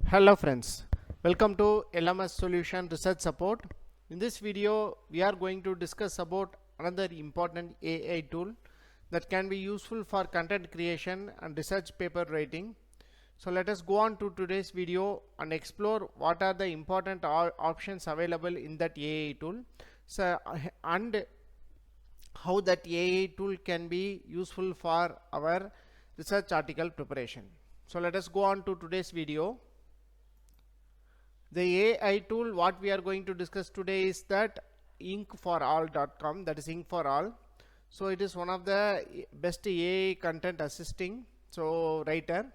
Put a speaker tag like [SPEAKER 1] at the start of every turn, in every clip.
[SPEAKER 1] Hello friends, welcome to LMS Solution Research Support. In this video we are going to discuss about another important AI tool that can be useful for content creation and research paper writing. So let us go on to today's video and explore what are the important options available in that AI tool, and how that AI tool can be useful for our research article preparation. So let us go on to today's video. The AI tool what we are going to discuss today is that inkforall.com, that is ink for all. So it is one of the best AI content assisting writer.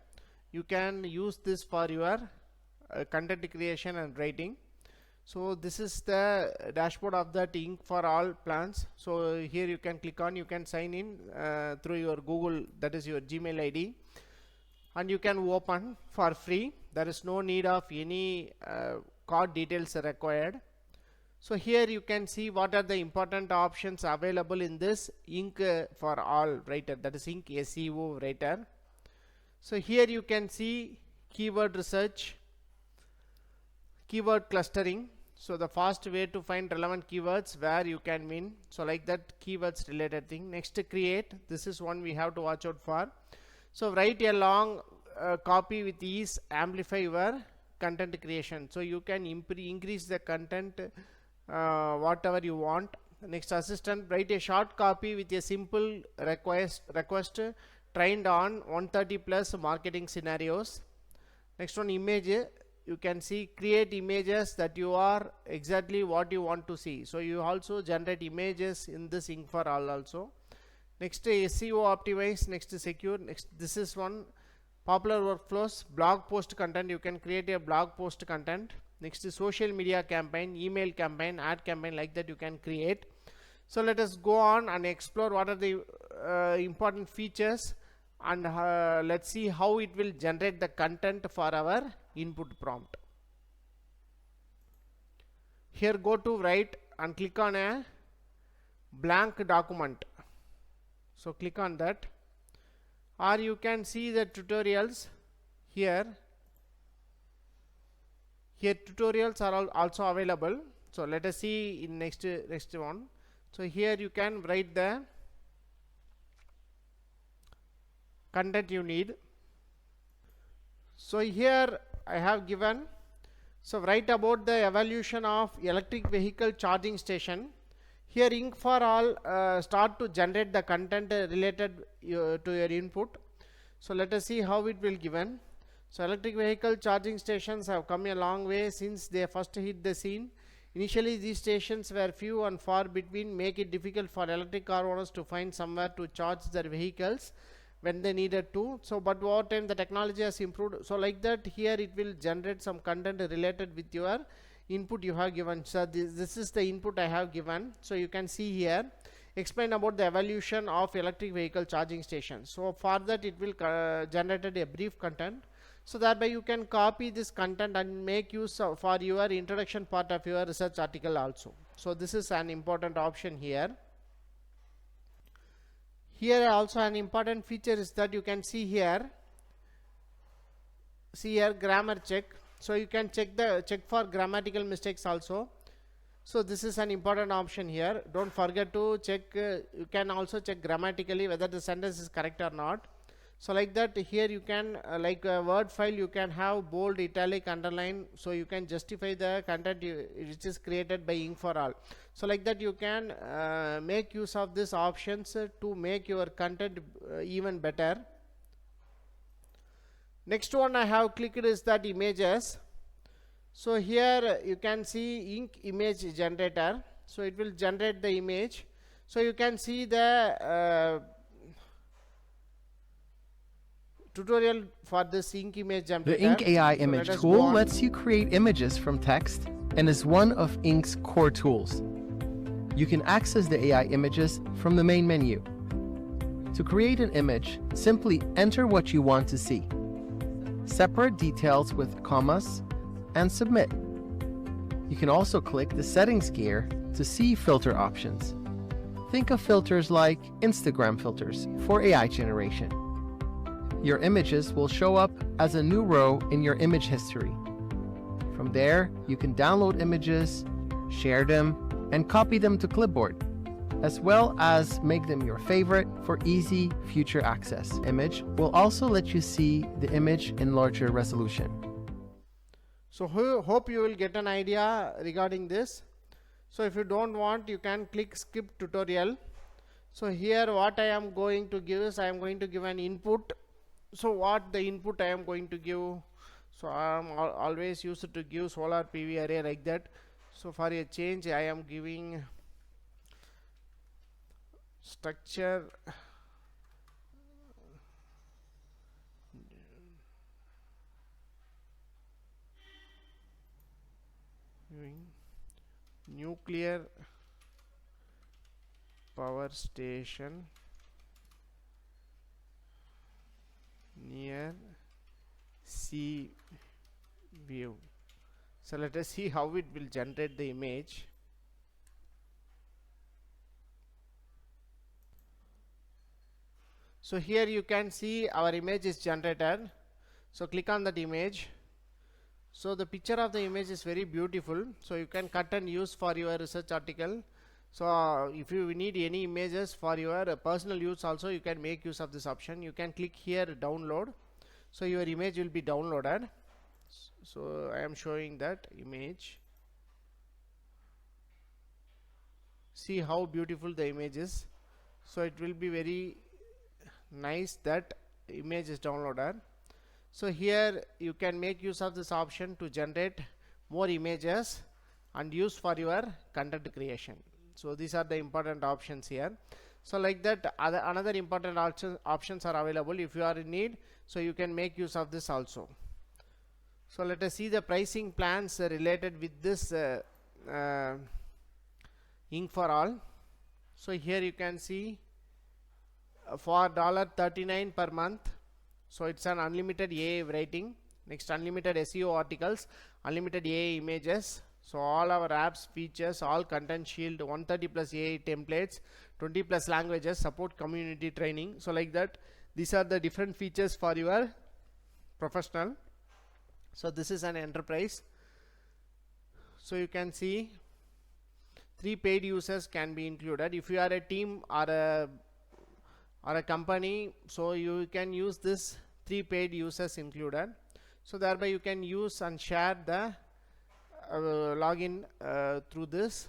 [SPEAKER 1] You can use this for your content creation and writing. So this is the dashboard of that ink for all plans. So here you can click on, you can sign in through your Google, that is your Gmail ID, and you can open for free. There is no need of any card details required. So here you can see what are the important options available in this ink for all writer, that is ink SEO writer. So here you can see keyword research, keyword clustering. So the fast way to find relevant keywords where you can win. So like that keywords related thing. Next, create. This is one we have to watch out for. So write a long copy with ease, amplify your content creation. So you can increase the content whatever you want. Next, assistant, write a short copy with a simple request trained on 130 plus marketing scenarios. Next one, image. You can see create images that you are exactly what you want to see. So you also generate images in this ink for all also. Next, SEO optimize. Next, secure. Next, this is one popular workflows, blog post content. You can create a blog post content. Next is social media campaign, email campaign, ad campaign, like that you can create. So let us go on and explore what are the important features, and let's see how it will generate the content for our input prompt. Here go to write and click on a blank document. So click on that, or you can see the tutorials here. Here tutorials are also available. So let us see in next one. So here you can write the content you need. So here I have given, so write about the evolution of electric vehicle charging station. Here ink for all start to generate the content related to your input. So let us see how it will given. So electric vehicle charging stations have come a long way since they first hit the scene. Initially these stations were few and far between, make it difficult for electric car owners to find somewhere to charge their vehicles when they needed to. So but over time the technology has improved. So like that here it will generate some content related with your input you have given. So this is the input I have given. So you can see here, explain about the evolution of electric vehicle charging stations. So for that it will generate a brief content. So thereby you can copy this content and make use of for your introduction part of your research article also. So this is an important option here. Here also an important feature is that you can see here grammar check. So you can check for grammatical mistakes also. So this is an important option here. Don't forget to check. You can also check grammatically whether the sentence is correct or not. So like that here you can like a Word file, you can have bold, italic, underline. So you can justify the content which is created by ink for all. So like that you can make use of these options to make your content even better. Next one I have clicked is that images. So here you can see ink image generator. So it will generate the image. So you can see the tutorial for this ink image generator.
[SPEAKER 2] The Ink AI image tool lets you create images from text and is one of Ink's core tools. You can access the AI images from the main menu. To create an image, simply enter what you want to see. Separate details with commas and submit. You can also click the settings gear to see filter options. Think of filters like Instagram filters for AI generation. your images will show up as a new row in your image history. From there, you can download images, share them, and copy them to clipboard, as well as make them your favorite for easy future access. Image will also let you see the image in larger resolution.
[SPEAKER 1] So hope you will get an idea regarding this. So if you don't want, you can click skip tutorial. So here what I am going to give is I am going to give an input. So what the input I am going to give, so I am always used to give solar PV array like that. So for a change I am giving structure nuclear power station near sea view. So let us see how it will generate the image. So here you can see our image is generated. So click on that image. So the picture of the image is very beautiful, so you can cut and use for your research article. So if you need any images for your personal use also, you can make use of this option. You can click here download, so your image will be downloaded. So I am showing that image. See how beautiful the image is. So it will be very nice that image is downloaded. So here you can make use of this option to generate more images and use for your content creation. So these are the important options here. So like that, another important options are available if you are in need, so you can make use of this also. So let us see the pricing plans related with this Ink for All. So here you can see for $39 per month. So it's an unlimited AI writing, next unlimited SEO articles, unlimited AI images. So all our apps, features, all content shield, 130 plus AI templates, 20 plus languages, support community training. So like that, these are the different features for your professional. So this is an enterprise. So you can see 3 paid users can be included. If you are a team or a company, so you can use this 3 paid users included. So thereby you can use and share the login through this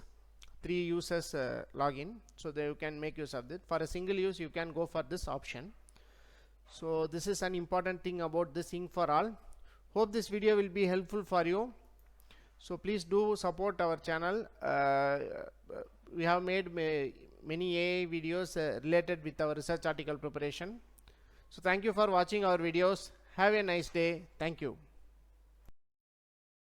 [SPEAKER 1] 3 users login, so that you can make use of it. For a single use you can go for this option. So this is an important thing about this Ink for All. Hope this video will be helpful for you. So please do support our channel. We have made many AI videos related with our research article preparation. So thank you for watching our videos. Have a nice day. Thank you.